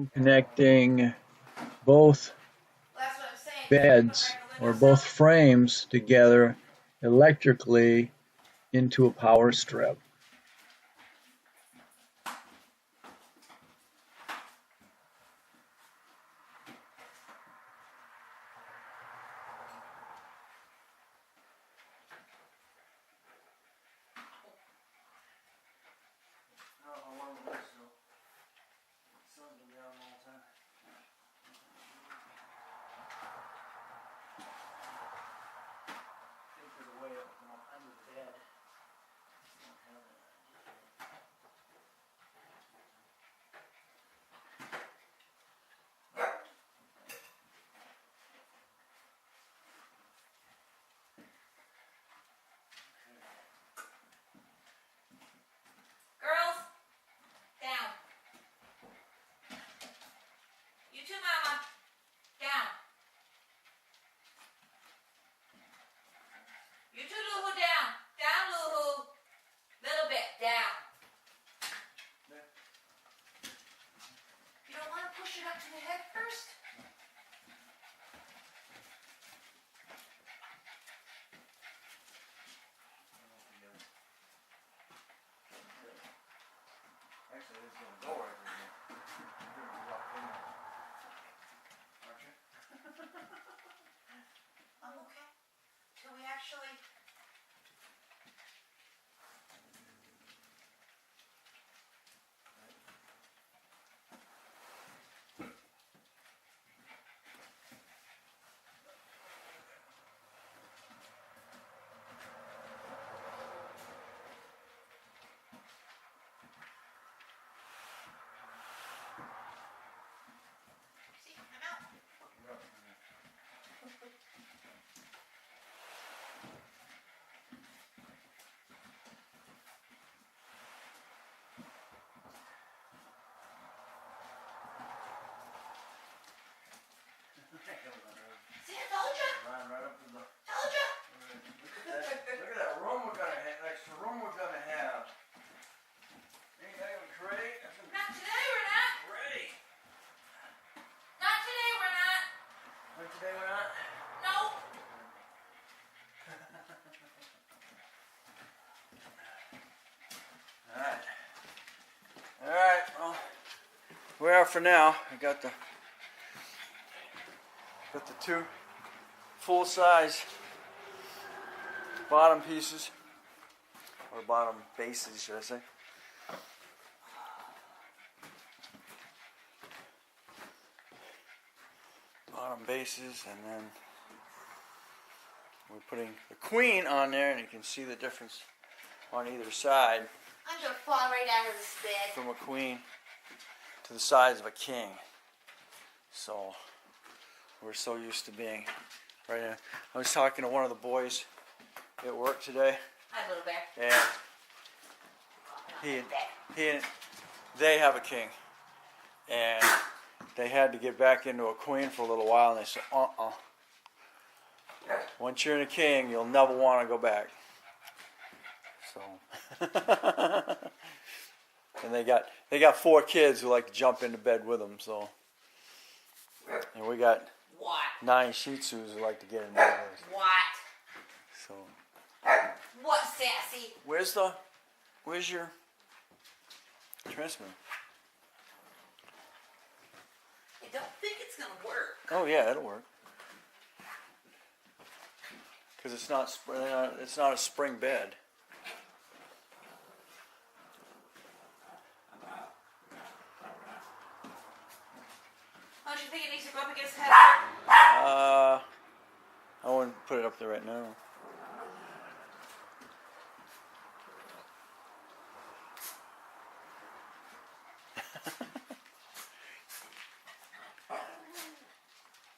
connecting both beds or both frames together electrically into a power strip. Actually, it's going to go right here. You're going to walk in there. Aren't you? I'm okay. Till we actually... See, I'm out. See, I told you. Right up to the... Told you. Look at that room we're going to have. Extra room we're going to have. Ain't that going to be great? Not today, we're not. Great. Not today, we're not. Not today we're not? No. Alright. Alright, well, we're out for now. I got the two full-size bottom pieces, or bottom bases, should I say. Bottom bases, and then we're putting the queen on there, and you can see the difference on either side. I'm gonna fall right out of this bed. From a queen to the size of a king. So we're so used to being right now. I was talking to one of the boys at work today, Hi, little bear. and they have a king, and they had to get back into a queen for a little while, and they said, once you're in a king, you'll never want to go back. So, and they got 4 kids who like to jump into bed with them. So, and we got What? 9 Shih Tzus who like to get in bed with us. What? So, What, sassy? where's your transmitter? I don't think it's gonna work. Oh yeah, it'll work. Because it's not a spring bed. Don't you think it needs to go up against the head? I wouldn't put it up there right now.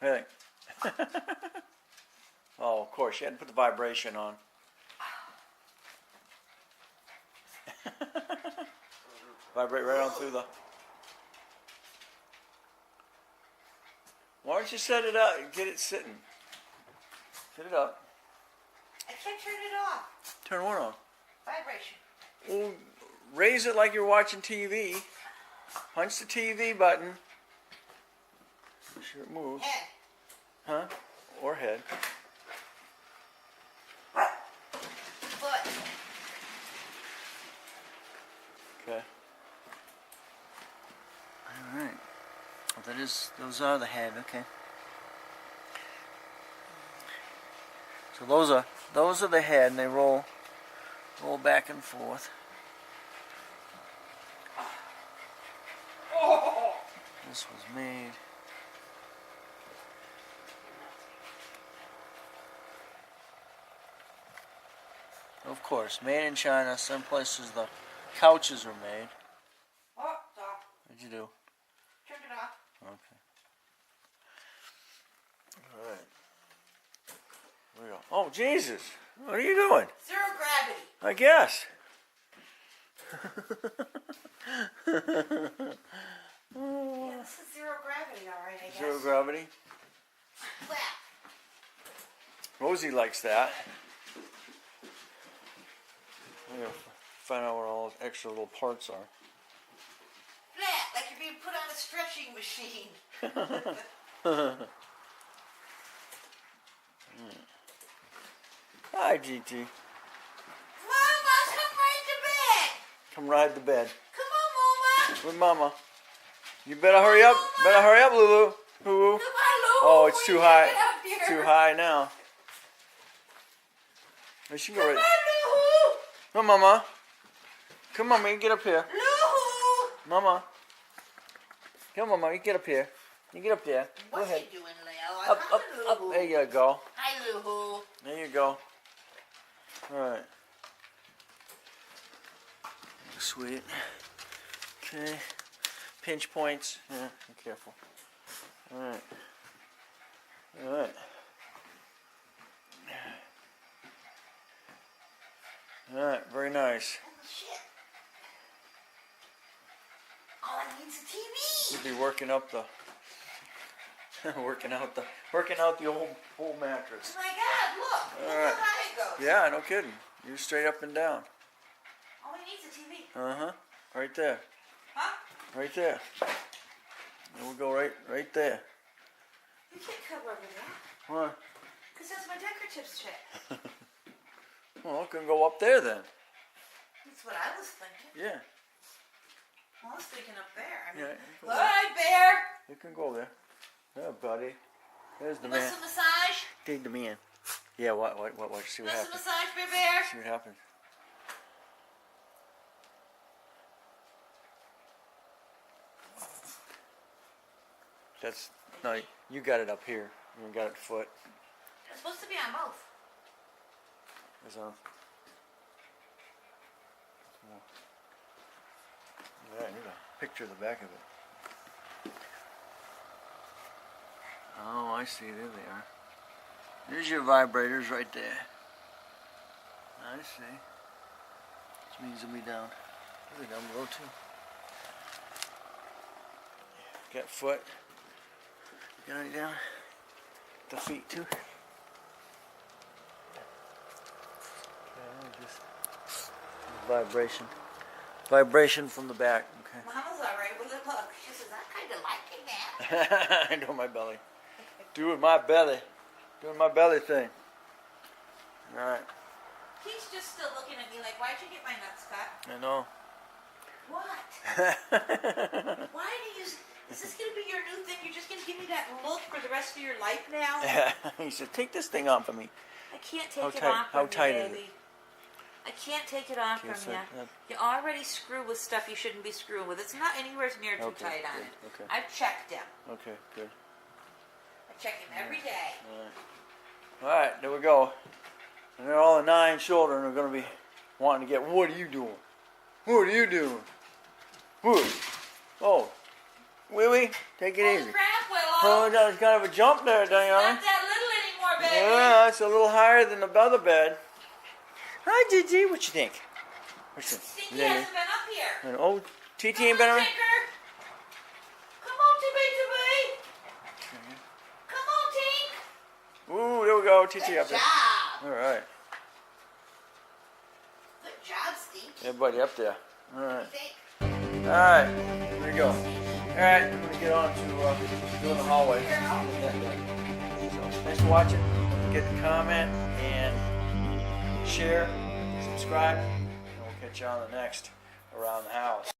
What do you think? Oh, of course, you had to put the vibration on. Vibrate right on through the... Why don't you set it up and get it sitting? Set it up. I can't turn it off. Turn what on? Vibration. Well, raise it like you're watching TV. Punch the TV button Sure it moves. Head. Huh? Or head. Foot. Okay. All right. Well, those are the head. Okay. So those are the head, and they roll back and forth. This was made. Of course, made in China. Some places the couches are made. Oh, stop. What'd you do? Turn it off. Okay. All right. Here we go. Oh, Jesus! What are you doing? Zero gravity. I guess. Yeah, this is zero gravity, all right, I guess. Zero gravity. Flat. Rosie likes that. I'm gonna find out where all those extra little parts are. Flat, like you're being put on a stretching machine. Hi, GT. Mama, come right to bed. Come ride the bed Come on, Mama. with Mama. You better hurry up. Better hurry up, Lulu. Lulu. Come on, Lou. Oh, it's too high. Get up here. Too high now. I should go Come right. on, Lou. Come on, Mama. Come on, Mama. You get up here. Lou. Mama. Come on, Mama. You get up here. You get up there. Go What's ahead. he doing, Leo? Up, up, up. There you go. Hi, Lou. There you go. All right. Sweet. Okay. Pinch points. Yeah, be careful. All right. All right. All right. Very nice. Holy shit. All I need is a TV. You'll be working up the, working out the whole mattress. Oh my God, look. All Look right. how high it goes. Yeah, no kidding. You're straight up and down. All he needs is a TV. Uh-huh. Right there. Huh? Right there. And we'll go right there. You can't cover over there. Why? Because that's my decoratives check. Well, it can go up there then. That's what I was thinking. Yeah. Well, I was thinking up there. I mean, Yeah. It can all go, right, Bear. it can go there. Yeah, buddy. There's the You want man. some massage? Dig the man. Yeah, what? See You what want some happens. massage, Bear? See what happens. That's, no, you got it up here. You got it foot. It's supposed to be on both. It's on. Yeah, I need a picture of the back of it. Oh, I see. There they are. There's your vibrators right there. I see. Which means they'll be down. They'll be down below too. Got foot. Got it down. The feet too. Okay, just vibration. Vibration from the back. Okay. Mama's all right with it. Look, she says, I'm kind of liking that. I know my belly. Doing my belly. Doing my belly thing. Alright. He's just still looking at me like, why'd you get my nuts cut? I know. What? Why do you... Is this going to be your new thing? You're just going to give me that look for the rest of your life now? He said, take this thing off of me. I can't take How it tight- off how from tight you, is it? baby. I can't take it off Okay, from so you. that- You already screw with stuff you shouldn't be screwing with. It's not anywhere near too Okay, tight on good, it. okay. I've checked him. Okay, good. I check him every day. Alright, there we go. And then all the 9 children are going to be wanting to get, what are you doing? What are you doing? What? Oh. Wee wee, take it Holy easy. crap, Oh, Willow! that was kind of a jump there, Not Diana. that little anymore, baby! Yeah, it's a little higher than the other bed. Hi, Gigi. What you think? What you think? Stinky hasn't been up here. And, oh, TT Come ain't on, been around? Tinker! Come on, Tibby! Come on, Tink! Ooh, there we go. TT Good up there. job! All right. Good job, Stinky. Everybody up there. All right. What do you think? All right. There you go. Alright, I'm going to get on to doing the hallway. So, thanks for watching. Don't forget to comment and share, subscribe, and we'll catch you on the next Around the House.